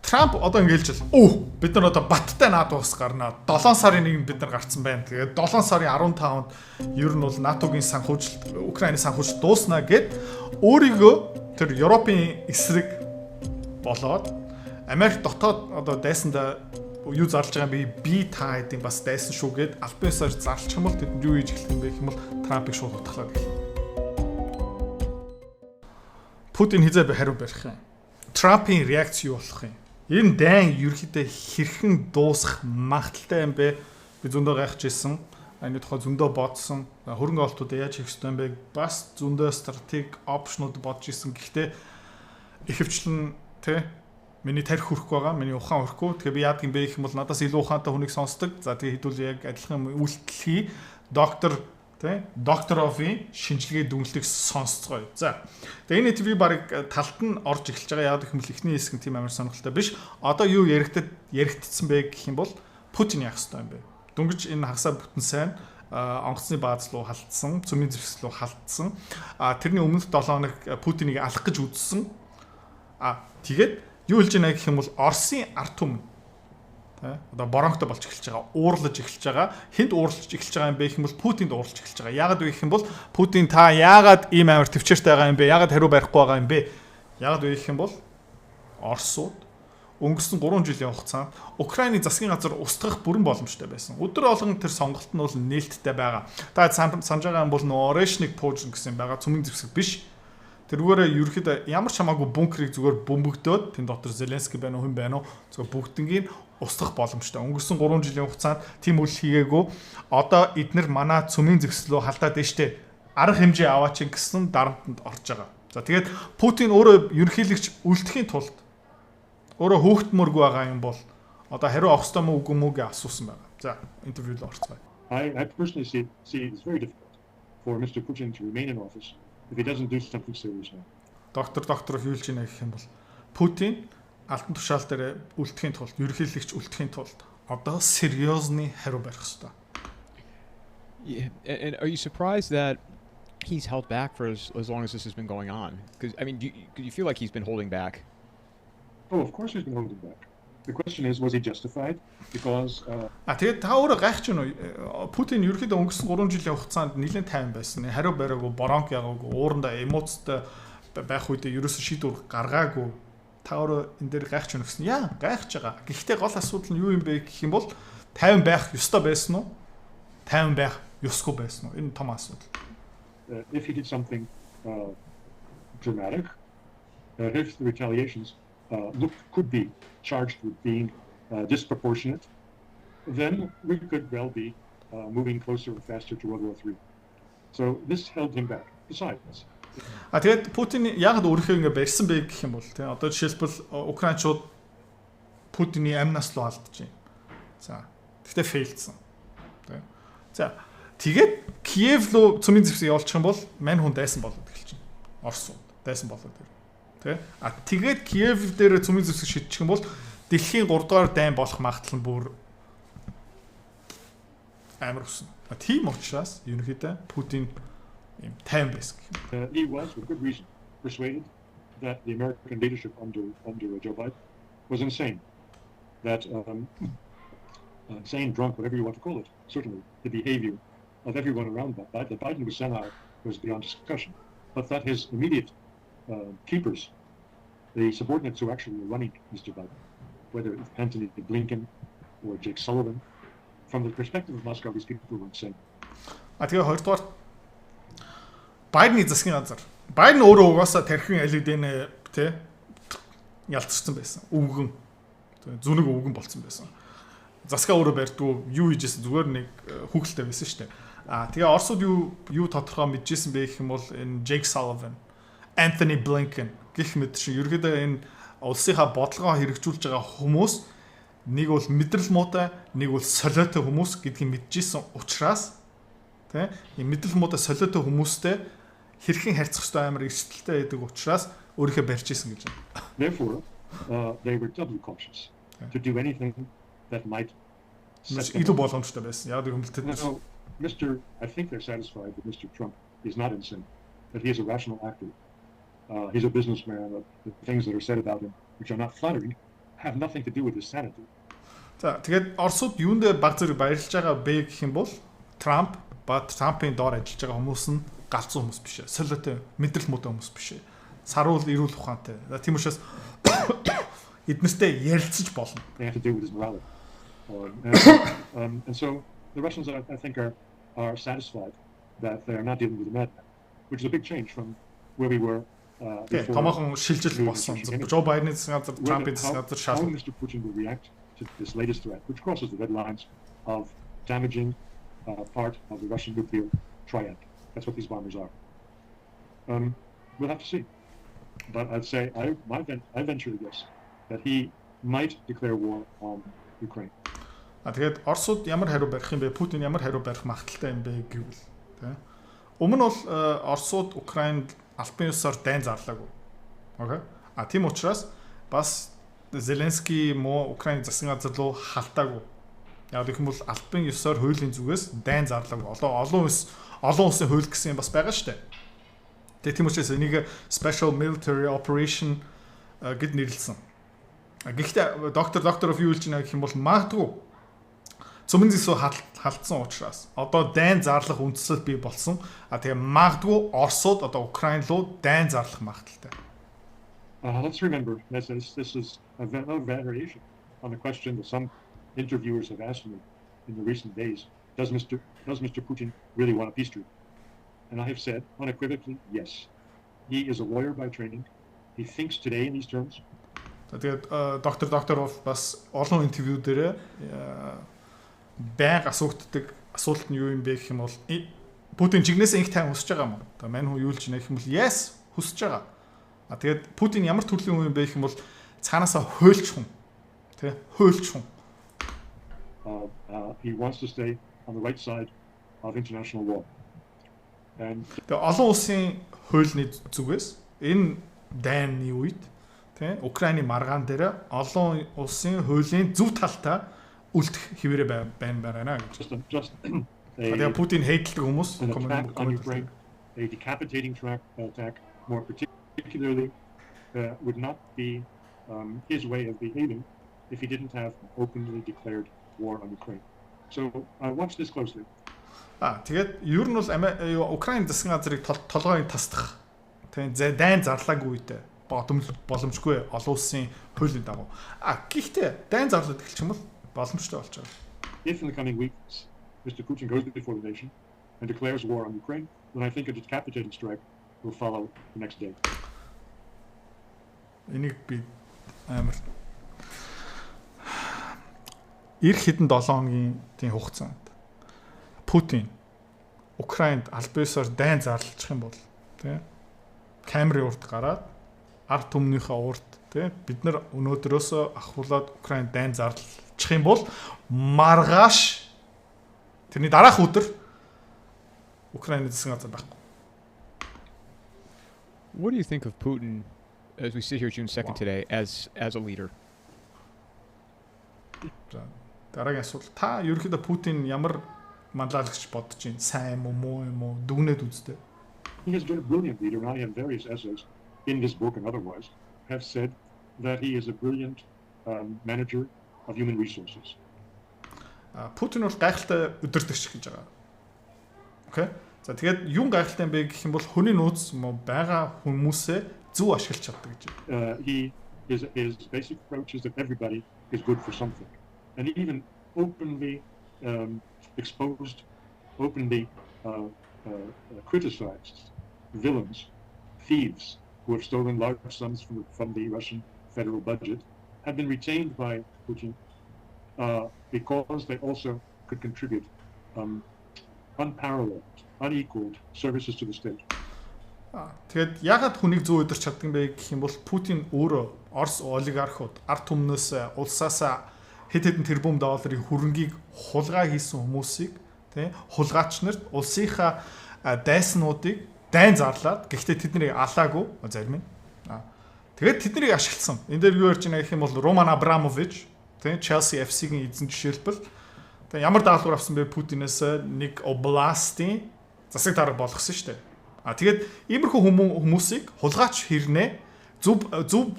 Трамп одоо ингэж л бид нар одоо баттай НАТО ус гарнаа. 7 сарын 1-нд бид нар гарцсан байна. Тэгээд 7 сарын 15-нд ер нь бол НАТОгийн санхүүжилт, Украины санхүүжилт дууснаа гэд өөрийгөө тэр Европын эсрэг болоод Америк дотоод одоо дайсандаа юу зарлж байгаа би та хэдийн бас дайсан шүү гэд албан ёсоор зарлчих юм бол тэд юу хийж эхлэх юм бэ гэх юм бол Трампыг шууд утгалаад эхэлнэ. Путин хизээ хариу барих юм. Трампын реакц юу болох юм? Энэ дайн ерөөхдөө хэрхэн дуусах магадaltaй юм бэ? Би зөндөө гайхаж ирсэн. Аны тухай зөндөө бодсон. Хөрөнгө олтууд яаж хийх ёстой юм бэ? Бас зөндөө стратеги опшнууд бодож ирсэн. Гэхдээ ихэвчлэн миний тарих хүрэх байгаа. Миний ухаан хүрхгүй. Тэгэхээр би яадаг юм бэ гэх юм бол надаас илүү ухаантай хүнийг сонсдог. За тэгээ хэдүүл яг адилхан үйлдэл хий. Докторовын шинжилгээ дүнлэлтийг сонсцгоё. За. Тэгээ энэ TV баг талд нь орж эхэлж байгаа. Яг их ихний хэсэг нь тийм амар сонирхолтой биш. Одоо юу яригдчихсан бэ гэх юм бол Путин яах ёстой юм бэ? Дөнгөж энэ хагасаа бүтэн сайн онгоцны бааз руу халтсан, цөмийн зэвсэг рүү халтсан. Тэрний өмнөх 7 хоног Путинийг алах гэж үзсэн. Тэгээд юу хэлж байна гэх юм бол Оросын ард түмэн одоо боронхтой болж эхэлж байгаа, уурлаж эхэлж байгаа. Хэнд уурлаж эхэлж байгаа юм бэ гэх юм бол Путинд уурлаж эхэлж байгаа. Яагаад вэ гэх юм бол Путин та яагаад ийм амар төвчээртэй байгаа юм бэ? Яагаад хариу барихгүй байгаа юм бэ? Яагаад вэ гэх юм бол Оросууд өнгөрсөн 3 жилийн хугацаанд Украины засгийн газар устгах бүрэн боломжтой байсан. Өдөр болгон тэр сонголт нь бол нээлттэй байгаа. Та санаж байгаа юм бол Орешник Пожн гэсэн байгаа цөмийн зэвсэг биш. Тэрүүгээр ерөөхдөө ямар ч хамаагүй бункерийг зүгээр бөмбөгдөөд тэн дотор Зеленский байна уу хэн байна уу зүгээр бүгднийг устгах боломжтой. Өнгөрсөн 3 жилийн хугацаанд тийм үйл хийгээгүй. Одоо эднэр манай цөмийн зэвслөө халдаад дэжтэй арга хэмжээ аваач гэсэн дарамтанд орж байгаа. За тэгээд Путин өөрөө ерөнхийлөгч үлдэхийн тулд өөрөө хөөгтмөргүй байгаа юм бол одоо хариу авах ёстой мүү үгүй мүү гэж асуусан байна. За интервью руу орцгоё. I personally see it's very difficult for Mr. Putin to remain in office if he doesn't do something serious now. Доктор хөвлж ийнэ гэх юм бол Путин алтан тушаал дээр үлдэхийн тулд, ерөнхийлөгч үлдэхийн тулд одоо сериозны хариу барих ёстой. Yeah, and are you surprised that he's held back for as long as this has been going on? Because I mean, do you feel like he's been holding back? Oh, of course he's been holding back. The question is, was he justified? Because тэгээд та өөрөө гайхаж байна уу? Путин ерөөхдөө өнгөрсөн 3 жилийн хугацаанд нэлээд тайван байсан. Хариу бариагүй, боронк ягаагүй, уурандаа эмоцтой байх үедээ ерөөсө шийдвэр гаргаагүй. Та өөрөө энэ дээр гайхаж байна гэсэн. Яа, гайхаж байгаа. Гэхдээ гол асуудал нь юу юм бэ гэх юм бол тайван байх ёстой байсан уу? Тайван байх ёсгүй байсан уу? Энэ том асуудал. If he did something dramatic, if the retaliations could be charged with being disproportionate, then we could well be moving closer and faster to World War III. So this held him back. Besides, тэгээд Путин яагаад өөрийнхөө ингэ барьсан бэ гэх юм бол тийм одоо жишээлбэл Украинчууд Путиний амнаас л алдаж байна. За тэгтээ фейлдсэн. Тийм. За тэгээд Киев руу цөмийн зэвсэг явуулчих юм бол мань хүн дайсан болоод эхэлж байна. Орос уу дайсан болоод байна. Тийм. Тэгээд Киев дээр цөмийн зэвсэг шийдчих юм бол дэлхийн 3 дугаар дайн болох магадлал нь бүр амар өснө. Тийм учраас ерөнхийдөө Путин тайван байсан. He was, with good reason, persuaded that the American leadership under Joe Biden was insane. That insane, drunk, whatever you want to call it. Certainly, the behavior of everyone around Biden. Biden was somehow beyond discussion, but that his immediate keepers, the subordinates who actually were running Mr. Biden, whether it was Anthony Blinken or Jake Sullivan, from the perspective of Moscow, these people were insane. Тэгээ хоёрдугаар Байдны засгийн газар. Байден өөрөө угаасаа тархин алидэнэ тэ ялцсан байсан. Өвгөн. Зүнэг өвгөн болцсон байсан. Засгаа өөрөө барьдгүй юу хийжсэн зүгээр нэг хүүхэлтэй байсан шүү дээ. Тэгээ Оросууд юу тодорхой мэдчихсэн бэ гэх юм бол энэ Jake Sullivan, Anthony Blinken гэх мэт шиг ерөөдөө энэ улсынхаа бодлогоо хэрэгжүүлж байгаа хүмүүс нэг бол мэдрэл муутай, нэг бол солиотой хүмүүс гэдгийг мэдчихсэн учраас тэ энэ мэдрэл муутай солиотой хүмүүстэй хэрхэн харьцах ёстой амар эрсдэлтэй байдаг учраас өөрийнхөө барьж исэн гэж байна. Therefore, they were doubly cautious to do anything that might илүү боломжтой байсан. Яг юм л тэд. I think they're satisfied that Mr. Trump is not insane, that he is a rational actor. He's a businessman. The things that are said about him, which are not flattering, have nothing to do with his sanity. За тэгээд Оросууд юунд баг зэрэг баярлж байгаа бэ гэх юм бол Трамп ба Трампын доор ажиллаж байгаа хүмүүс нь галзуу хүмүүс биш ээ. Солиотой мэдрэл муутай хүмүүс биш ээ. Саруул эрүүл ухаантай. Тийм учраас эднэртэй ярилцаж болно. They have to do with his morality. And so the Russians, I think, are satisfied that they are not dealing with a madman, which is a big change from where we were before. Томоохон шилжил болсон. Жо Байдены засгийн газар, Трампын засгийн газар How шал. Mr. Putin will react to this latest threat, which crosses the red lines of damaging part of the Russian nuclear triad. That's what these bombers are. We'll have to see. But I'd say I venture to guess that he might declare war on Ukraine. Тэгээд Оросууд ямар хариу барих юм бэ? Путин ямар хариу барих магадaltaй юм бэ гэвэл тий. Өмнө бол Оросууд Украинд албан ёсоор дайн зарлаагүй. Окей. Тийм учраас бас Зеленский муу Украины засгийн газар руу халтаагүй. Яг гэх юм бол албан ёсоор хуулийн зүгээс дайн зарлаагүй. Олон улсын хууль гэсэн юм бас байгаа шүү дээ. Тэгээд тийм учраас энийг Special Military Operation гэд нэрлэсэн. Гэхдээ доктор of юу гэж нэ гэх юм бол магадгүй цөмөн зэсүү халтсан учраас одоо дайн зарлах үндсэл бий болсон. Тэгээ магадгүй Оросууд одоо Украин руу дайн зарлах магадaltaй. Let's remember this is a variation on the question that some interviewers have asked me in the recent days. Does Mr. Putin really want a peace treaty? And I have said unequivocally, yes. He is a lawyer by training. He thinks today in these terms. Тэгээд доктор бас олон интервью дээр байнга асуугддаг асуулт нь юу юм бэ гэх юм бол Путин чигнээс инх тань хүсэж байгаа юм уу? Одоо мань хүн юу л ч нэх юм бол yes хүсэж байгаа. Тэгээд Путин ямар төрлийн хүн юм бэ гэх юм бол цаанаасаа хуйлч хүн. Тэ? Хуйлч хүн. He wants to stay on the right side of international law. And тэгээд олон улсын хуулийн зүгээс энэ дайны үед тэ Украины маргаан дээр олон улсын хуулийн зөв талтай үлдэх хэвээрээ байна гэж. just Тэгээд Путин хейдэлдэг хүмүүс an attack on Ukraine, a decapitating attack, more particularly, would not be his way of behaving if he didn't have openly declared war on Ukraine. So I watch this closely. Тэгээд ер нь бол Украины засгийн газрыг толгойн тасдах тийм дайн зарлаагүй үедээ боломжгүй олон улсын хуулийн дагуу. Гэхдээ дайн зарлаад эхэлчих юм бол боломжтой болж байгаа. If in the coming weeks Mr. Putin goes before the nation and declares war on Ukraine, then I think a decapitating strike will follow the next day. Энийг би амар эх хэдэн 7 хоногийн тийм хугацаанд Путин Украинд албан ёсоор дайн зарлчих юм бол тийм камерын урд гараад ард түмнийхээ урд тийм бид нар өнөөдрөөсөө ахуулаад Украинд дайн зарлчих юм бол маргааш тэрний дараах өдөр Украины засгийн газар байхгүй. What do you think of Putin as we sit here June 2nd today as a leader? Дараагийн асуулт. Та ерөнхийдөө Путин ямар манлайлагч бодож байна? Сайн юм уу, муу юм уу? Дүгнээд үзтээ. He has been a brilliant leader, and I have various essays in this book and otherwise have said that he is a brilliant manager of human resources. Путин бол гайхалтай өдөртөгч гэж байгаа. Окей. За тэгээд юу гайхалтай юм бэ гэх юм бол хүний нууц байгаа хүмүүсээ зөв ашиглаж чаддаг гэж. His basic approach is that everybody is good for something, and even openly exposed, openly criticized villains, thieves who have stolen large sums from the Russian federal budget have been retained by Putin because they also could contribute unparalleled, unequaled services to the state. Тэгээд ягаад хүнийг зөв өдөрч чаддаг юм бэ гэх юм бол Путин өөрөө Орос олигархууд ард түмнээс улсаасаа хэд хэдэн тэрбум долларын хөрөнгийг хулгай хийсэн хүмүүсийг тийм хулгайч нарт улсынхаа дайснуудыг дайн зарлаад гэхдээ тэднийг алаагүй зарим нь. Тэгээд тэднийг ашигласан. Энд дээр юу ярьж байгаа гэх юм бол Роман Абрамович тийм Chelsea FC-гийн эзэн жишээлбэл тэгээд ямар даалгавар авсан бэ Путинээс нэг областын засаг дарга болгосон шүү дээ. Тэгээд иймэрхүү хүмүүсийг хулгайч хэрнээ зөв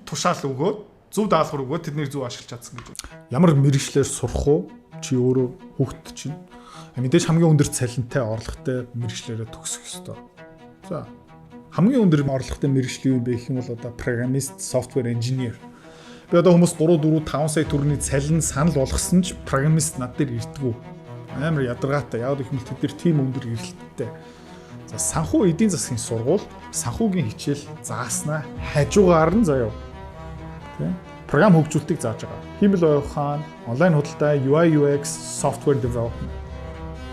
тушаал өгөөд зөв даалгавар өгөө тэднийг зөв ашиглаж чадсан гэж. Ямар мэрэгчлэр сурах уу? Чи өөрөө хүүхэд чинь мэдээж хамгийн өндөр цалинтай орлоготой мэрэгчлэрээ төгсөх ёстой. За хамгийн өндөр орлоготой мэрэгжил юу бэ гэх юм бол одоо программист, software engineer. Би одоо хүмүүс 3 4 5 сая төгрөгийн цалин санал болгосон ч программист над дээр ирдэггүй. Амар ядаргаатай. Яг их юм тэд нар тийм өндөр эрэлттэй. За санхүү эдийн засгийн сургууль санхүүгийн хичээл зааснаа хажуугаар нь заяа. Тэ? Програм хөгжүүлэлтийг зааж байгаа. Хиймэл ухаан, онлайн худалдаа, UI UX, software development.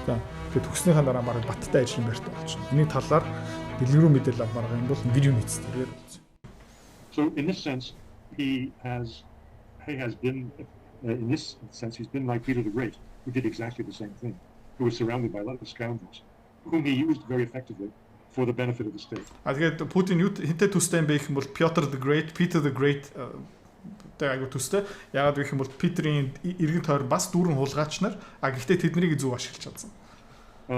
За тэгээд төгснөхийн дараа бараг баттай ажлын байрт болж байна. Энийг талаар дэлгэрүү мэдээлэл авмаар байгаа юм бол видео нийцлэгээр үзье. So in this sense, he has been in this sense he's been like Peter the Great, who did exactly the same thing, who was surrounded by a lot of scoundrels, whom he used very effectively for the benefit of the state. Тэгээд Путин хинтээ төстэй юм бэ гэх юм бол Peter the Great айгу төстэй. Яагаад гэх юм бол Питерийн эргэн тойрон бас дүүрэн хулгайч нар гэхдээ тэднийг зөв ашиглаж чадсан.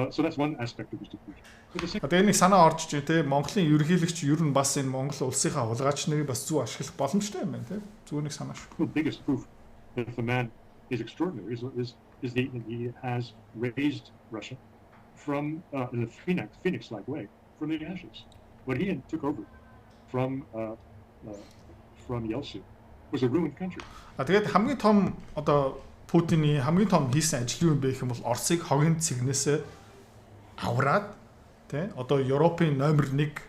So that's one aspect of Mr. Putin. Тэгээд нэг санаа орж иж тэ Монголын ерөнхийлөгч ер нь бас энэ Монгол улсынхаа хулгайч нарыг бас зөв ашиглах боломжтой юм байна тэ. Зүгээр нэг санаа шүү. The biggest proof that the man is extraordinary is that he has raised Russia from in a phoenix-like way from the ashes. What he took over from Yeltsin was a ruined country. Тэгээд хамгийн том одоо Путины хамгийн том хийсэн ажил юу юм бэ гэх юм бол Оросыг хогийн цэгнээсээ авраад тий одоо Европын номер 1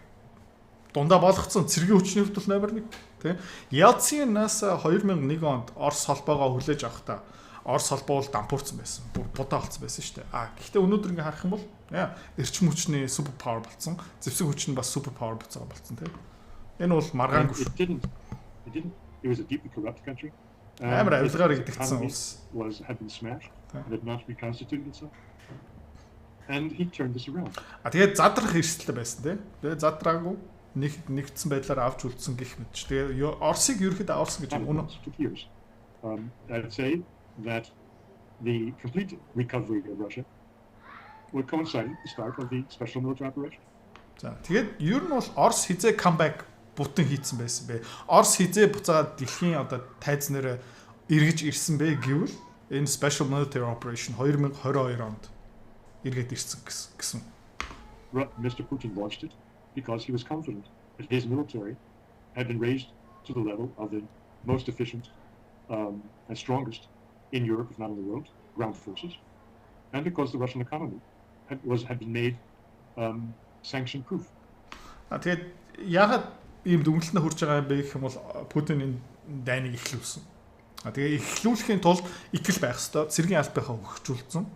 дундаа болгоцсон цэргийн хүчний хөвтөл номер 1 тий Ялцинаас 2001 онд Орос холбоогоо хүлээж авахдаа Орос холбоо бол дампуурсан байсан. Будаа болсон байсан шүү дээ. Гэхдээ өнөөдөр ингээ харах юм бол эрчим хүчний супер павер болсон. Зэвсэг хүч нь бас супер павер болсон тий. Энэ бол маргаангүй шүү. It was a deeply corrupt country. Амар авилгаар идэгдсэн улс. Had been smashed. It had not reconstituted itself. And he turned this around. Тэгээд задрах эрсдэлтэй байсан тий. Тэгээд задраагүй нэгдсэн байдлаар авч үлдсэн гэх мэт. Тэгээд Оросыг ерөөхдөө аварсан гэж үнэ. I'd say that the complete recovery of Russia would coincide with the start of the special military operation. За тэгээд ер нь бол Орос хизээ comeback бутан хийцэн байсан бэ. Орос хизээ буцаад дэлхийн одоо тайз нэрэ эргэж ирсэн бэ гэвэл энэ special military operation 2022 онд эргээд ирсэн гэсэн. Mr. Putin launched it because he was confident that his military had been raised to the level of the most efficient and strongest in Europe, if not in the world, ground forces, and because the Russian economy had been made sanction-proof. Тэгээд яагаад ийм дүнлэлтэд хүрч байгаа юм бэ гэх юм бол Путин энэ дайныг эхлүүлсэн. Тэгээ эхлүүлэхийн тулд икэл байх ёстой. Цэргийн албаахаа хөгжүүлсэн.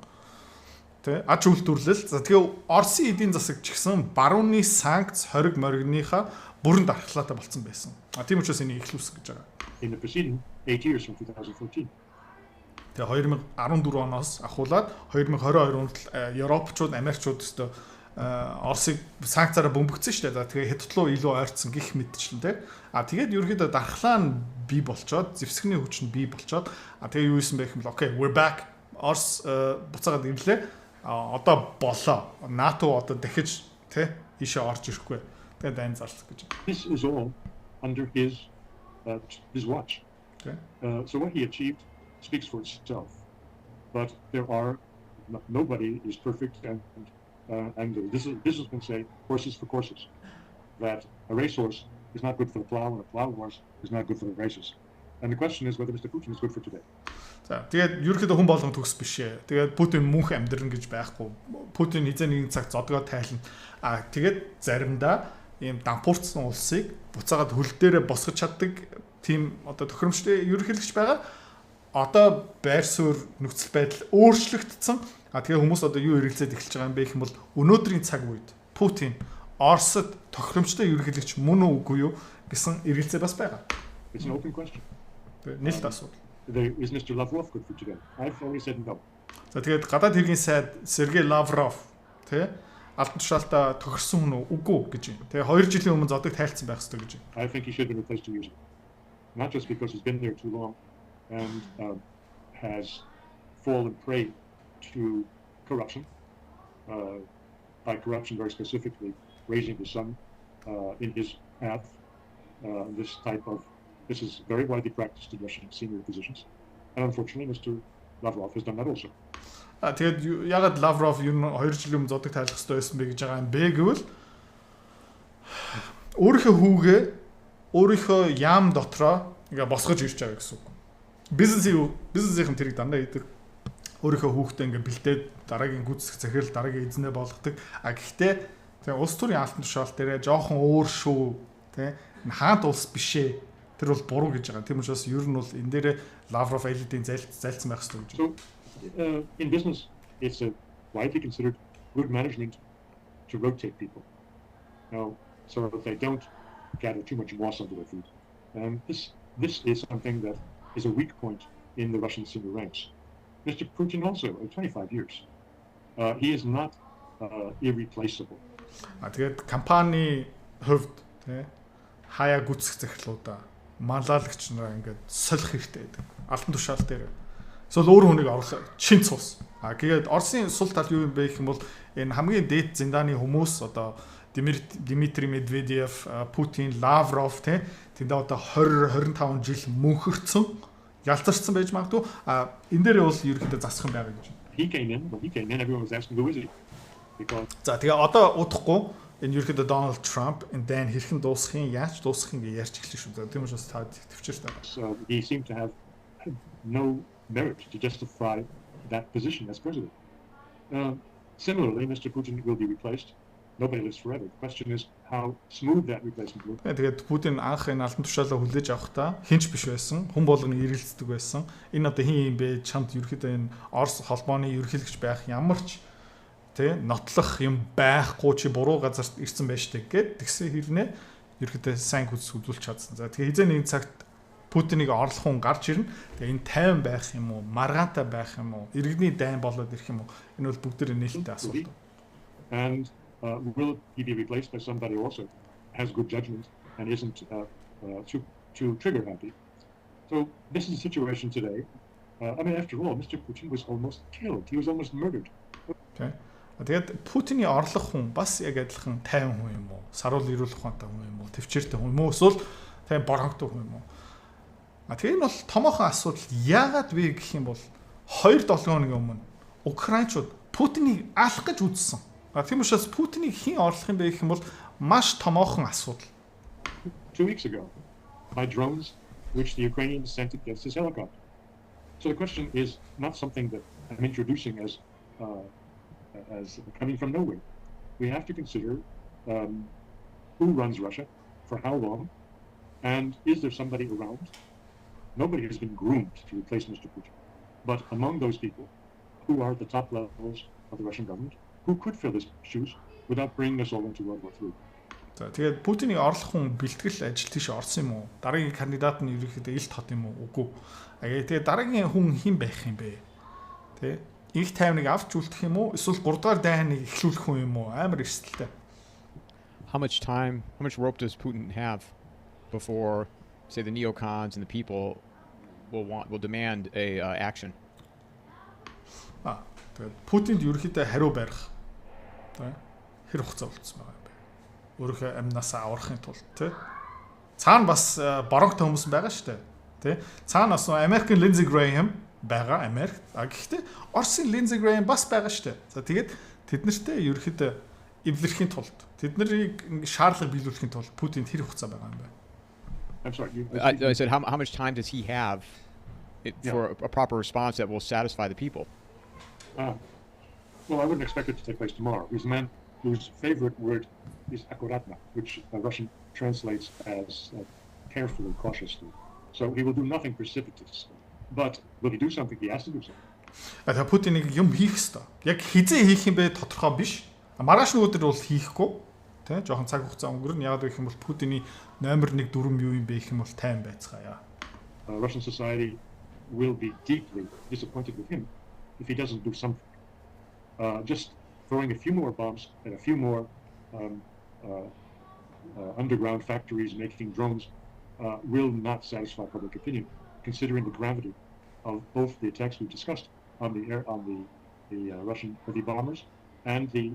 Тэ аж үйлдвэрлэл. За тэгээ Оросын эдийн засаг ч гэсэн барууны санкц хориг моригныхаа бүрэн дархлаатай болсон байсан. Тийм учраас энийг эхлүүлсэн гэж байгаа. In the preceding 8 years from 2014. Тэгээ 2014 оноос ахуулаад 2022 онд Европчууд, Америкчууд өстө Оросыг санкцаараа бөмбөгцсөн шүү дээ. За тэгээ хятад руу илүү ойрцсон гих мэдчлэн тий. Тэгээд ерөөхдөө дархлаа нь бий болчоод, зэвсэгний хүч нь бий болчоод тэгээ юу исэн бэ гэхэл окей, we're back. Орос буцаагаад ирлээ. Одоо болоо. НАТО одоо дахиж тий ийшээ орж ирэхгүй. Тэгээд дайн зарлах гэж. This is all under his watch. Okay. So what he achieved speaks for itself. But nobody is perfect and this has been say horses for courses. That a racehorse is not good for the plow, and a plow horse is not good for the races. And the question is whether Mr. Putin is good for today. За тэгээд ерөөхдөө хүн болгон төгс биш ээ. Тэгээд Путин мөнх амьдрын гэж байхгүй. Путин хизээ нэгэн цаг зодгоо тайлна. Тэгээд заримдаа ийм дампуурцсан улсыг буцаагаад хөл дээрээ босгож чаддаг тийм одоо тохиромжтой ерөнхийлөгч байгаа. Одоо байр суурь нөхцөл байдал өөрчлөгдсөн. Тэгээ хүмүүс одоо юу хэрэглээд эхэлж байгаа юм бэ гэх юм бол өнөөдрийн цаг үед Путин Оросд тохиромжтой ерөнхийлөгч мөн үгүй юу гэсэн эргэлзээ бас байгаа. It's an open question. Нэлт асуудал. Is Mr. Lavrov good for today? I've already said no. За тэгээд гадаад хэргийн сайд Сергей Лавров тий албан тушаалтаа тохирсон хүн үгүй гэж байна. Тэгээ 2 жилийн өмнө зодог тайлцсан байх хэрэгтэй гэж байна. I think he should have been replaced 2 years ago. Not just because he's been there too long and has fallen prey to corruption, by corruption very specifically, raising his son in his path, this type of This is very widely practiced in Russian senior positions. And unfortunately, Mr. Lavrov has done that also. Тэгээд ягаад Лавров ер нь 2 жилийн өмнө зодог тайлах хэрэгтэй байсан бэ гэж байгаа юм бэ гэвэл өөрийнхөө яам дотроо ингээ босгож ирж байгаа гэсэн үг. Бизнесийн тэрийг дандаа идэг. Өөрийнхөө хүүхдээ ингээ бэлдээд дараагийн гүйцэтгэх захирал дараагийн эзнээ болгодог. Гэхдээ тэгээ улс төрийн алтан тушаал дээрээ жоохон өөр шүү, тэ хаант улс бишээ. Тэр бол буруу гэж байгаа. Тийм учраас ер нь бол энэ дээрээ Лавров элитийн зайлцсан байх хэрэгтэй гэж. So in business, it's widely considered good management to rotate people. Now, so that they don't gather too much moss under their feet. This is something that is a weak point in the Russian senior ranks. Mr. Putin also, 25 years. He is not irreplaceable. Тэгээд компани хувьд тий хаяа гүцэх захирлуудаа малаалагч нараа ингээд солих хэрэгтэй байдаг. Алтан тушаал дээр. Эсвэл өөр хүнийг орлоо чин цус. Тэгээд Оросын сул тал юу юм бэ гэх юм бол энэ хамгийн дээд зиндааны хүмүүс одоо Дмитрий Медведев, Путин, Лавров тэнд одоо 20-25 жил мөнхөрцөн ялцарсан байж магадгүй. Энэ дээр бол ерөнхийдөө засах юм байгаа гэж. He came in, everyone was asking who is he? Because За тэгээ одоо удахгүй энэ ерөнхийдөө Donald Trump энэ дайн хэрхэн дуусахын, яаж дуусахын гэж ярьж эхэлсэн шүү дээ. Тийм учраас та төвчээртэй байна. so he seemed to have no merit to justify that position as president. Similarly, Mr. Putin will be replaced. Nobody lives forever. The question is how smooth that replacement will be. Тэгээд Путин анх энэ алтан тушаалаа хүлээж авахдаа хинч биш байсан, хүн болгоны эргэлздэг байсан. Энэ одоо хин юм бэ? Чамд ерөөхдөө энэ Орос холбооны ерөнхийлөгч байх ямар ч нотлох юм байхгүй чи буруу газарт ирсэн байж таг гэд тэгсэн хэрнээ ерөөхдөө сайн үзүүлж чадсан. За тэгээ хизээ нэгэн цагт Путиныг орлох хүн гарч ирнэ. Тэгээ энэ тайван байх юм уу? Маргаантай байх юм уу? Иргэний дайн болоод ирэх юм уу? Энэ бол бүгдээр нээлттэй асуулт. And will he be replaced by somebody who also has good judgment and isn't too trigger happy? So this is the situation today. I mean, after all, Mr. Putin was almost killed. He was almost murdered. Okay. Тэгээд Путиний орлох хүн бас яг адилхан тайван хүн юм уу? Саруул ирүүлэх ухаантай хүн юм уу? Төвчээртэй хүн юм уу? Эсвэл тайван борхогтой хүн юм уу? Тэгээ энэ бол томоохон асуудал. Яагаад вэ гэх юм бол 2-7 хоногийн өмнө Украинчууд Путинийг алах гэж үзсэн. Тийм учраас Путинийг хэн орлох юм бэ гэх юм бол маш томоохон асуудал. 2 weeks ago, by drones, which the Ukrainians sent against his helicopter. So the question is not something that I'm introducing as coming from nowhere. We have to consider who runs Russia, for how long, and is there somebody around? Nobody has been groomed to replace Mr. Putin. But among those people who are at the top levels of the Russian government, who could fill his shoes without bringing us all into World War III. За тэгээд Путиний орлох хүн бэлтгэл ажил тийш орсон юм уу? Дараагийн кандидат нь ерөөхдөө ил тот юм уу? Үгүй. Тэгээд дараагийн хүн хэн байх юм бэ? Тэ? Их тайвныг авч үлдэх юм уу? Эсвэл 3 дугаар дайныг эхлүүлэх хүн юм уу? Амар эрсдэлтэй. How much rope does Putin have before, say, the neocons and the people will demand a action? Тэгээд Путинд ерөөхдөө хариу барих. Тэ? Хэр хугацаа болцсон байгаа юм бэ? Өөрийнхөө амнасаа аврахын тулд тий. Цаана бас борогтой хүмүүс байгаа шүү дээ. Тий. Цаана бас Америкийн Lindsey Graham байгаа Америк. Гэхдээ Оросын Lindsey Graham бас байгаа шүү дээ. За тэгээд тэд нартэй ерөөхдөө эвлэрхийн тулд тэднийг шаардлага биелүүлэхийн тулд Путинд хэр хугацаа байгаа юм бэ? I'm sorry. I said how much time does he have for a proper response that will satisfy the people? Well, I wouldn't expect it to take place tomorrow. He's a man whose favorite word is akkuratno, which Russian translates as carefully, cautiously. So he will do nothing precipitous. But will he do something? He has to do something. За Путиныг юм хийх ёстой. Яг хизээ хийх юм бэ тодорхой биш. Маргааш нөгөөдөр бол хийхгүй. Тэ жоохон цаг хугацаа өнгөрнө. Яг гэх юм бол Путиний номер 1 дүрм юу юм бэ гэх юм бол тайван байцгаая. Russian society will be deeply disappointed with him if he doesn't do something. Just throwing a few more bombs and a few more underground factories making drones will not satisfy public opinion, considering the gravity of both the attacks we've discussed on the Russian heavy bombers and the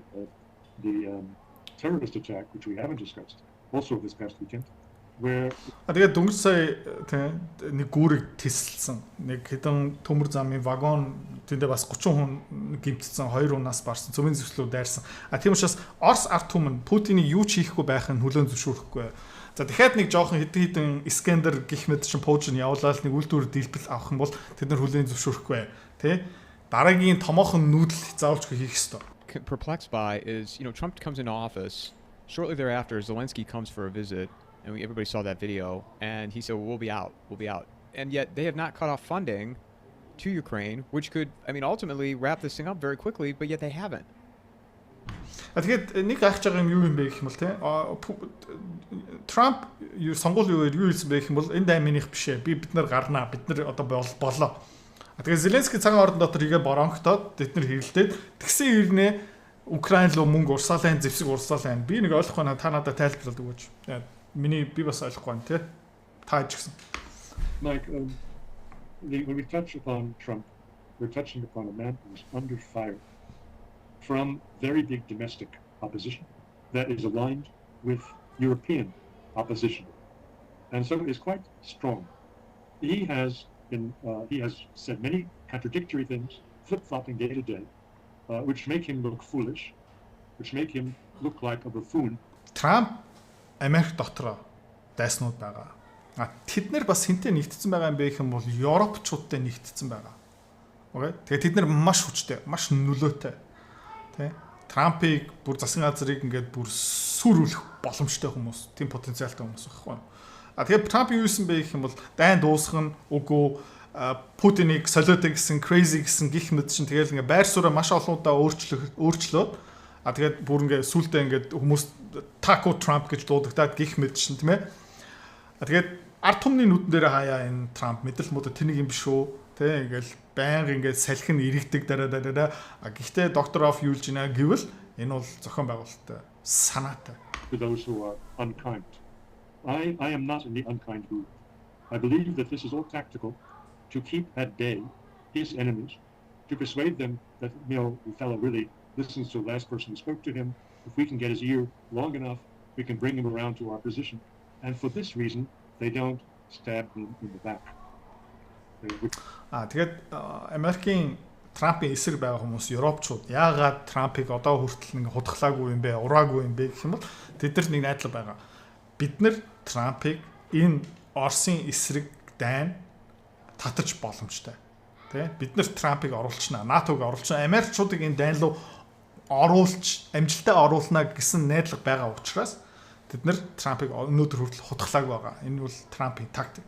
terrorist attack, which we haven't discussed, also this past weekend, where Тэгээд дөнгөж сая тийм нэг гүүрийг тесэлсэн. Нэг хэдэн төмөр замын вагон тэндээ бас 30 хүн гимтсэн, 2 унаас барсан, цөмийн зөвслөө дайрсан. Тийм учраас Орос ард түмэн Путиний юу ч хийхгүй байх нь хүлээн зөвшөөрөхгүй. За дахиад нэг жоохон хэдэн Искандер гих мэд чин пуужин явуулаад нэг үйлдвэр дэлбэл авах юм бол тэд нар хүлээн зөвшөөрөхгүй. Тэ? Дараагийн томоохон нүүдэл заавалж хийх ёстой. Perplexed by is, Trump comes into office. Shortly thereafter, Zelensky comes for a visit, and everybody saw that video, and he said, we'll be out. And yet they have not cut off funding to Ukraine, which could, ultimately wrap this thing up very quickly, but yet they haven't. Тэгээд нэг хайж байгаа юм юу юм бэ гэх юм бол те Трамп юу сонгуул юу хэлсэн бэ гэх юм бол энэ даймынх биш ээ. Бид нар гарнаа. Бид нар одоо болоо. Тэгээд Зеленский цагаан орон дотор игээ боронхтоод тэд нар хэрэлдээд тэгсэн ирнэ Украин руу мөнгө урсаалын зэвсэг урсаалын. Би нэг ойлгохгүй байна. Та надад тайлбарлаад өгөөч. Миний би бас ойлгохгүй байна те. Та ч гэсэн. Like when we touch upon Trump, we're touching upon a man who is under fire from very big domestic opposition that is aligned with European opposition, and so is quite strong. He has said many contradictory things, flip-flopping day to day, which make him look foolish, which make him look like a buffoon. Trump Америк дотроо дайснууд байгаа. Тэд нар бас хинтээ нэгтцсэн байгаа юм бэ гэх юм бол Европчуудтай нэгтцсэн байгаа. Окей. Тэгээд тэд нар маш хүчтэй, маш нөлөөтэй. Тэ? Трампыг бүр засгийн газрыг ингээд бүр сүрүүлэх боломжтой хүмүүс, тийм потенциалтай хүмүүс байхгүй. Тэгээд Трамп юу хийсэн бэ гэх юм бол дайн дуусах нь үгүй Путинийг солиотой гэсэн, crazy гэсэн гих мэд чинь тэгээд ингээд байр сууриа маш олон удаа өөрчлөөд тэгээд бүр ингээд сүултээ ингээд хүмүүс Taco Trump гэж дуудагдаад гих мэд чинь тийм ээ. Тэгээд ард түмний нүдэн дээр хаяа энэ Трамп мэдрэл мод тэнийг юм биш үү? Тэ ингээл байнга ингээд салхин иргэдэг дараа. Гэхдээ доктор оф юулж гинэ гэвэл энэ бол зохион байгуулалттай санаатай. To those who are unkind. I am not in the unkind group. I believe that this is all tactical to keep at bay his enemies, to persuade them that, the fellow really listens to the last person who spoke to him. If we can get his ear long enough, we can bring him around to our position. And for this reason, they don't stab him in the back. Тэгээд Америкийн Трампын эсрэг байгаа хүмүүс Европчууд яагаад Трампыг одоо хүртэл нэг худахлаагүй юм бэ, ураагүй юм бэ гэх юм бол тэд нар нэг найдлага байгаа. Бид нар Трампыг энэ Оросын эсрэг дайн татаж боломжтой. Тэ? Бид нар Трампыг оруулчихна, НАТОг оруулчихна, Америкчуудыг энэ дайн руу оруулж, амжилттай оруулна гэсэн найдлага байгаа учраас тэд нар Трампыг өнөөдөр хүртэл худахлааг байгаа. Энэ бол Трампын тактик.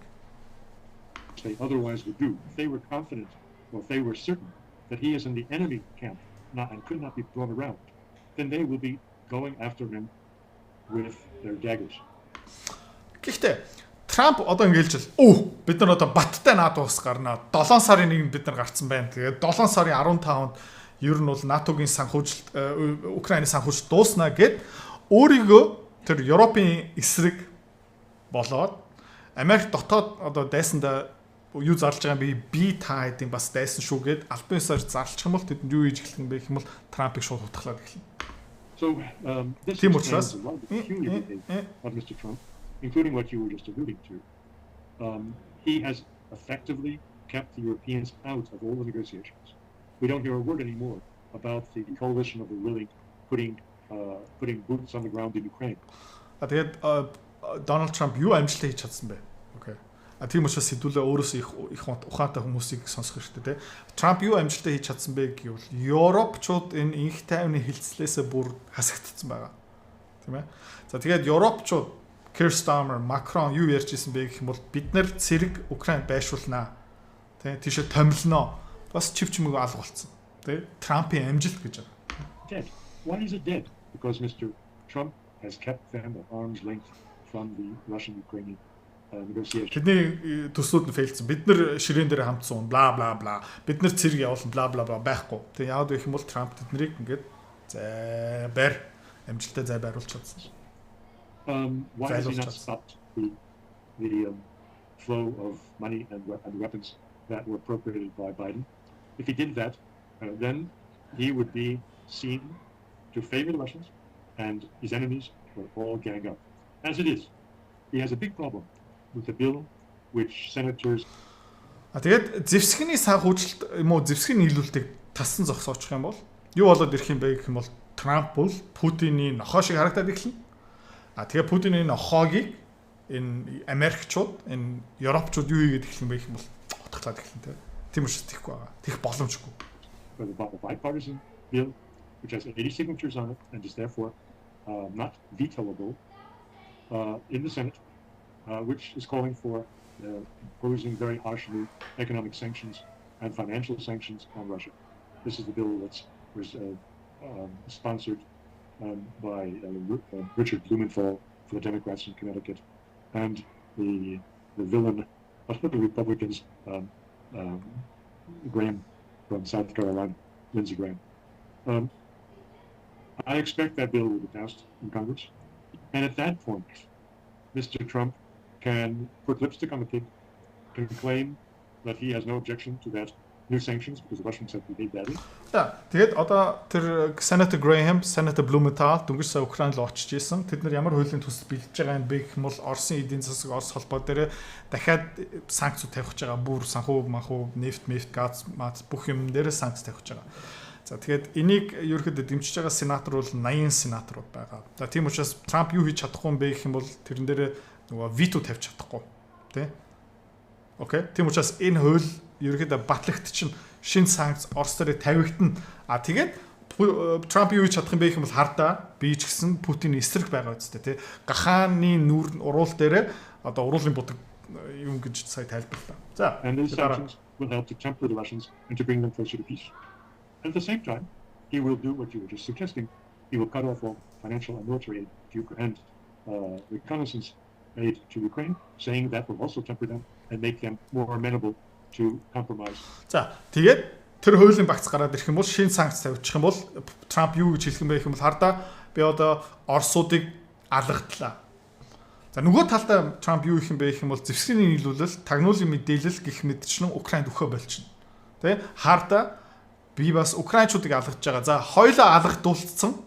They otherwise would do. If they were confident, or if they were certain that he is in the enemy camp and could not be brought around, then they will be going after him with their daggers. Гэхдээ Трамп одоо ингээл жил бид нар одоо баттай НАТО ус гарнаа 7 сарын 1-нд бид нар гарцсан байна. Тэгээд 7 сарын 15-нд ер нь бол НАТОгийн санхүүжилт Украиний санхүүжилт дуусна гэд өөрийгөө тэр Европын эсрэг болоод Америк дотоод одоо дайсанда юу зарлж байгаа юм би та хэдийн бас дайсан шүү гэд албан ёсоор зарлчих юм бол тэдэнд юу хийж эхлэх юм бэ гэх юм бол Трампыг шууд хутгалаад эхэлнэ. So this is a lot of peculiar behavior of Mr. Trump, including what you were just alluding to. He has effectively kept the Europeans out of all the negotiations. We don't hear a word anymore about the coalition of the willing putting boots on the ground in Ukraine. Тэгээд Donald Trump юу амжилт хийж чадсан бэ? Окей. Тийм учраас хэдүүлээ өөрөөсөө их ухаантай хүмүүсийг сонсох хэрэгтэй те. Трамп юу амжилтаа хийж чадсан бэ гэвэл Европчууд энэ инх тайвны хилцлээсээ бүр хасагдсан байгаа. Тийм ээ. За тэгээд Европчууд Keir Starmer, Macron юу ярьж исэн бэ гэх юм бол бид нар цэрэг Украинд байршуулнаа. Тэ тийшээ томилноо. Бас чивчмэг алга болсон. Тэ Трампын амжилт гэж байгаа. Dead. Why is it dead? Because Mr. Trump has kept them at arm's length from the Russian-Ukrainian negotiations. Тэдний төслүүд нь фейлцсэн. Бид нар ширээн дээр хамтсан бла бла бла. Бид нар цэрэг явуулсан бла бла бла байхгүй. Тэг яагаад гэх юм бол Трамп тэднийг ингээд амжилттай зай байруулж чадсан. Why has he not stopped the flow of money and weapons that were appropriated by Biden? If he did that, then he would be seen to favor the Russians, and his enemies will all gang up. As it is, he has a big problem with the bill which senators Тэгээд зэвсгэний санхүүжилт юм уу зэвсгийн нийлүүлэлтийг тассан зогсоочих юм бол юу болоод ирэх юм бэ гэх юм бол Трамп бол Путиний нохоо шиг харагдаад эхэлнэ. Тэгээд Путиний нохоогийг энэ Америкчууд, энэ Европчууд юу хийгээд эхлэх юм бэ гэх юм бол утгатлаад эхэлнэ тийм учраас тийхгүй байгаа. Тийх боломжгүй. with a bipartisan bill which has 80 signatures on it and is therefore not vetoable in the Senate, which is calling for imposing very harsh new economic sanctions and financial sanctions on Russia. This is the bill that was sponsored by Richard Blumenthal for the Democrats in Connecticut, and the villain of the Republicans, Graham from South Carolina, Lindsey Graham. I expect that bill will be passed in Congress, and at that point, Mr. Trump can put lipstick on the pig, can claim that he has no objection to that new sanctions because the Russians have behaved badly. Тэгээд одоо тэр Senator Graham, Senator Blumenthal дөнгөж сая Украин руу очиж исэн. Тэд нар ямар хуулийн төсөл бэлдэж байгаа юм бэ гэх юм бол Оросын эдийн засаг, Орос холбоо дээр дахиад санкц тавих гэж байгаа. Бүр санхүү, манхүү, нефт, газ, бүх юм дээр санкц тавих гэж байгаа. За тэгээд энийг ерөөхдөө дэмжиж байгаа сенатор бол 80 сенаторууд байгаа. За тийм учраас Трамп юу хийж чадахгүй юм бэ гэх юм бол тэрэн дээр нөгөө вито тавьж чадахгүй. Тэ? Окей. Тийм учраас энэ хууль ерөөхдөө батлагт чинь шин санкц Орос дээр тавигдана. Тэгээд Трамп юу хийж чадах юм бэ гэх юм бол хардаа би ч гэсэн Путиний эсрэг байгаа үстэй тий. Гахааны нүүр уруул дээр одоо уруулын будаг юм гэж сая тайлбарлаа. За. And these sanctions will help to temper the Russians and to bring them closer to peace. At the same time, he will do what you were just suggesting. He will cut off all financial and military aid to Ukraine and reconnaissance aid to Ukraine, saying that will also temper them and make them more amenable to compromise. За, тэгээд тэр хуулийн багц гараад ирэх юм бол шинэ санкц тавьчих юм бол Трамп юу гэж хэлэх юм бэ гэх юм бол хардаа би одоо Оросуудыг алгадлаа. За нөгөө талдаа Трамп юу гэх юм бэ гэх юм бол зэвсгийн нийлүүлэлт, тагнуулын мэдээлэл гэх мэтчлэн Украинд өгөхөө болчихно. Тэ? Хардаа би бас украинчуудыг алгаж байгаа. За, хоёулаа алгадуулсан.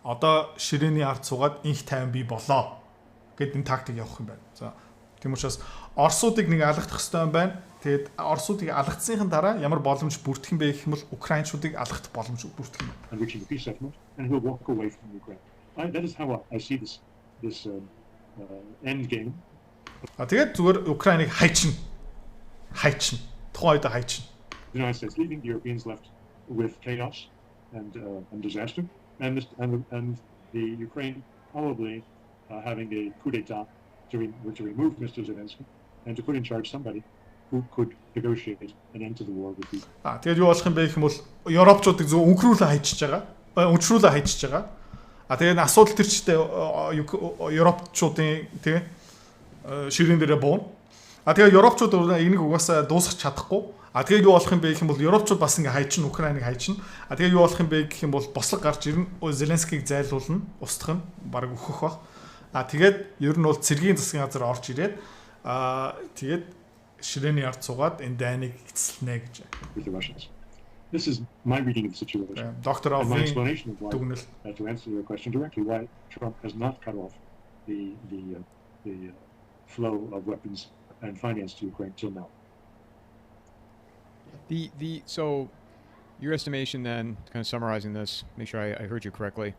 Одоо ширээний ард суугаад инх тайван бий болоо гэд энэ тактик явах юм байна. За, тийм учраас Оросуудыг нэг алгадах хэрэгтэй юм байна. Тэгээд Оросуудыг алгадсныхын дараа ямар боломж бүрдэх юм бэ гэх юм бол украинчуудыг алгадах боломж бүрдэх юм байна. And reaching a peace settlement, and he'll walk away from Ukraine. That is how I see this end game. Тэгээд зүгээр Украиныг хайчна. Тухайн үед хайчна. The United States leaving, the Europeans left with chaos and disaster, and the Ukraine probably having a coup d'état to remove Mr. Zelensky and to put in charge somebody who could negotiate an end to the war with Ukraine. Тэгээд юу болох юм бэ гэх юм бол Европчуудыг зөв өнгөрүүлээ хайчиж байгаа. Өнчрүүлээ хайчиж байгаа. Тэгээд асуудал төр чигтээ Европчуудын тий ширээн дээрээ буuna. Тэгээд Европчууд энийг угаасаа дуусгах чадахгүй. Тэгээд юу болох юм бэ гэх юм бол Европчууд бас ингээ хайчин, Украиныг хайчин. Тэгээд юу болох юм бэ гэх юм бол бослог гарч ирнэ. Зеленскийг зайлуулна, устгах нь баг өөхөх баг. Тэгээд ер нь бол цэргийн засгийн газар орж ирээд тэгээд ширээний ард суугаад энэ дайныг эцэлнэ гэж. With the Russians. This is my reading of the situation. Доктор And my Овын explanation of why, дүгнэлт. to answer your question directly, why Trump has not cut off the flow of weapons and finance to Ukraine till now. So your estimation then, kind of summarizing this, make sure I heard you correctly.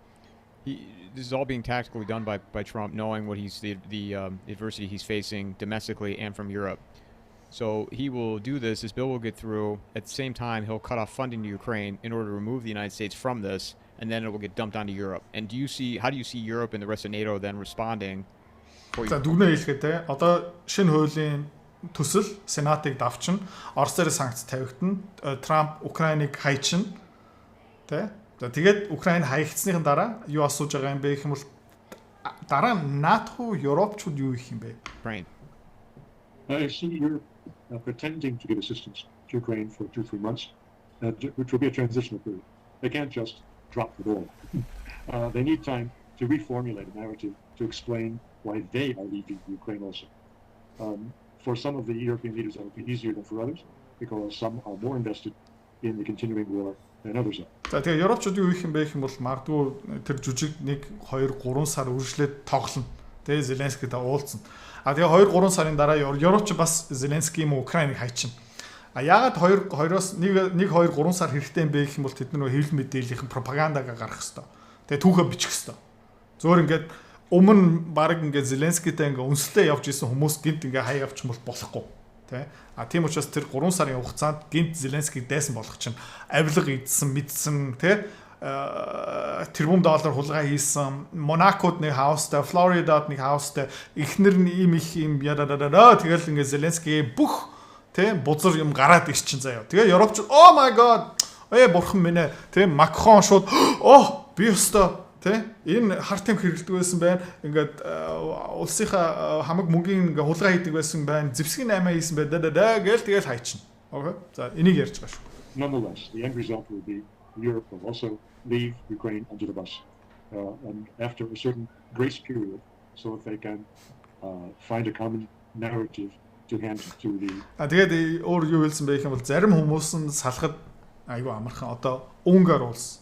This is all being tactically done by Trump, knowing what he's the adversity he's facing domestically and from Europe. So he will do this. This bill will get through. At the same time, he'll cut off funding to Ukraine in order to remove the United States from this, and then it will get dumped onto Europe. And how do you see Europe and the rest of NATO then responding? За дүгнээ хэлэхэд те одоо шинэ хуулийн төсөл Сенатыг давчна. Орос дээр санкц тавигдана. Трамп Украиныг хайчна. Тэ? За тэгээд Украин хаягдсныхын дараа юу асууж байгаа юм бэ гэх юм бол дараа НАТО, Европчууд юу их юм бэ? Ukraine. I see Europe pretending to give assistance to Ukraine for 2-3 months, which will be a transitional period. They can't just drop it all. They need time to reformulate a narrative to explain why they are leaving Ukraine also. For some of the European leaders, that will be easier than for others, because some are more invested in the continuing war than others are. За тэгээд Европчууд юу их юм бэ гэх юм бол магадгүй тэр жүжиг 1, 2, 3 сар үргэлжлээд тоглоно. Тэгээ Зеленскийтэй уулзсан. Тэгээ 2-3 сарын дараа Европч бас Зеленский юм Украиныг хайчихна. Яагаад 2-3 сар хэрэгтэй юм бэ гэх юм бол тэд нар хэвлэл мэдээллийн пропагандагаа гаргах хэвээр. Тэгээ түүхээ бичих хэвээр. Зөөр ингээд өмнө баг ингээд Зеленскийтэй ингээд үнслээ явж исэн хүмүүс гинт ингээд хай явчих бол болохгүй. Тэ? Тийм учраас тэр 3 сарын хугацаанд гинт Зеленскийг дайсан болгох чинь авилга идсэн, мэдсэн, тэ? $1 триллион хулгай хийсэн, Монакод нэг хаустай, Флоридад нэг хаустай, эхнэр нь ийм их юм ядададаа тэгэл ингээд Зеленский бүх тэ бузар юм гараад ирчин заяа. Тэгээ Европч oh my god бурхан минь ээ тэ Макрон шууд би өстө тэ энэ хар тамхи хэрэглэдэг байсан байна. Ингээд улсынхаа хамаг мөнгөний ингээ хулгай хийдэг байсан байна. Зэвсгийн 8 хийсэн байна. Гээл тэгэл хайчихна. Окей. За энийг ярьж байгаа шүү. Nonetheless, the end result will be Europe will also leave Ukraine under the bus, and after a certain grace period, so that they can find a common narrative to hand to the. Тэгээд өөр юу хэлсэн бэ гэх юм бол зарим хүмүүс нь салахад айгүй амархан одоо Унгар улс,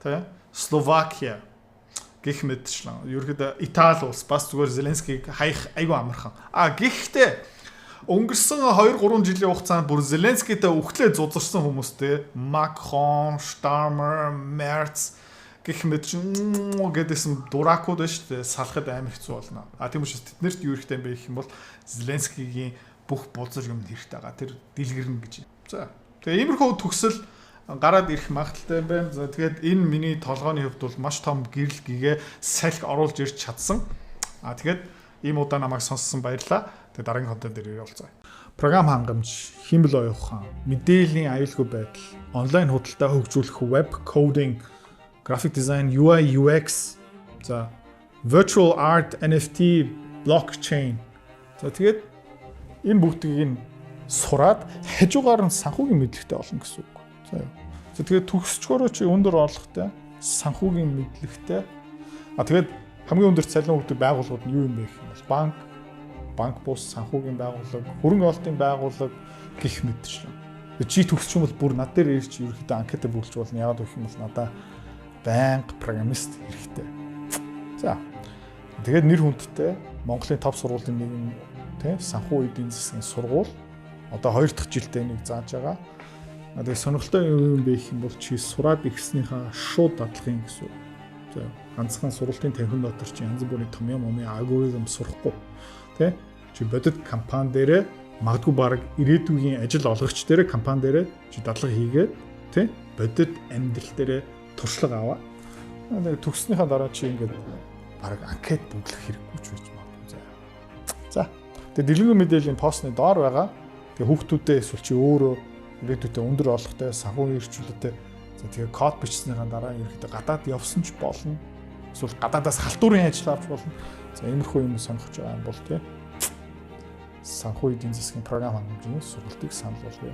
тэ Словакия гэх мэтчлэн ерөөдөө Итали улс бас зүгээр Зеленскийг хаях айгүй амархан. Гэхдээ өнгөрсөн 2-3 жилийн хугацаанд бүр Зеленскийтэй үхлээ зузарсан хүмүүстэй Макрон, Штармер, Мерц гэх мэт гэдээсэн дуракууд шүү дээ салахад амар хэцүү болно. Тийм учраас тэднэрт юу хэрэгтэй юм бэ гэх юм бол Зеленскигийн бүх бузар юм хэрэгтэй байгаа. Тэр дэлгэрнэ гэж. За. Тэгээ иймэрхүү төгсөл гараад ирэх магадaltaй юм байна. За тэгээд энэ миний толгойн хувьд бол маш том гэрэл гэгээ салхи оруулж ирч чадсан. Тэгээд ийм удаа намайг сонссон баярлалаа. Тэгээд дараагийн контент дээр уулзъя. Програм хангамж, химбэл оюун ухаан, мэдээллийн аюулгүй байдал, онлайн худалдаа хөгжүүлэх web coding, graphic design, UI UX, за virtual art, NFT, blockchain. За тэгээд энэ бүгдийг нь сураад хажуугаар нь санхүүгийн мэдлэгтэй болно гэсэн үг. За тэгээд төгсчгөөрөө чи өндөр орлоготой, санхүүгийн мэдлэгтэй. Тэгээд хамгийн өндөр цалин өгдөг байгууллагууд нь юу юм бэ гэх юм бол банк бус, санхүүгийн байгууллага, хөрөнгө оруулалтын байгууллага гэх мэтчлэн. Чи төгсч юм бол бүр над дээр ирж ерөөхдөө анкета бүгэлж болно. Яагаад гэх юм бол надаа банк программист хэрэгтэй. За. Тэгээд нэр хүндтэй Монголын топ сургуулийн нэг тийм санхүү эдийн засгийн сургууль одоо 2 дахь жилдээ нэг зааж байгаа. Тэгээд сонирхолтой юм бэ гэх юм бол чи сураад ирснийхаа шууд дадлахын гэсэн. За. Ганцхан сургуулийн танхим дотор чи янз бүрийн том юм алгоритм сурахгүй. Тэ чи бодит компани дээрээ магадгүй баг ирээдүйн ажил олгогч дээрээ компани дээрээ чи дадлага хийгээд тэ бодит амьдрал дээрээ туршлага аваа. Төгснөхийн дараа чи ингээд баг анкет бүглэх хэрэггүй ч байж магадгүй. За. Тэгээ дэлгэрэнгүй мэдээллийн постны доор байгаа. Тэгээ хүүхдүүдээ эсвэл чи өөрөө ирээдүйдээ өндөр орлоготой санхүүгийн эрхчлөлттэй за тэгээ код бичснийхаа дараа ерөөхдөө гадаад явсан ч болно. Эсвэл гадаадаас халтуурын ажил авч болно. За иймэрхүү юм сонгож байгаа юм бол тий санхүү эдийн засгийн програм хангамжны сургалтыг санал болгоё.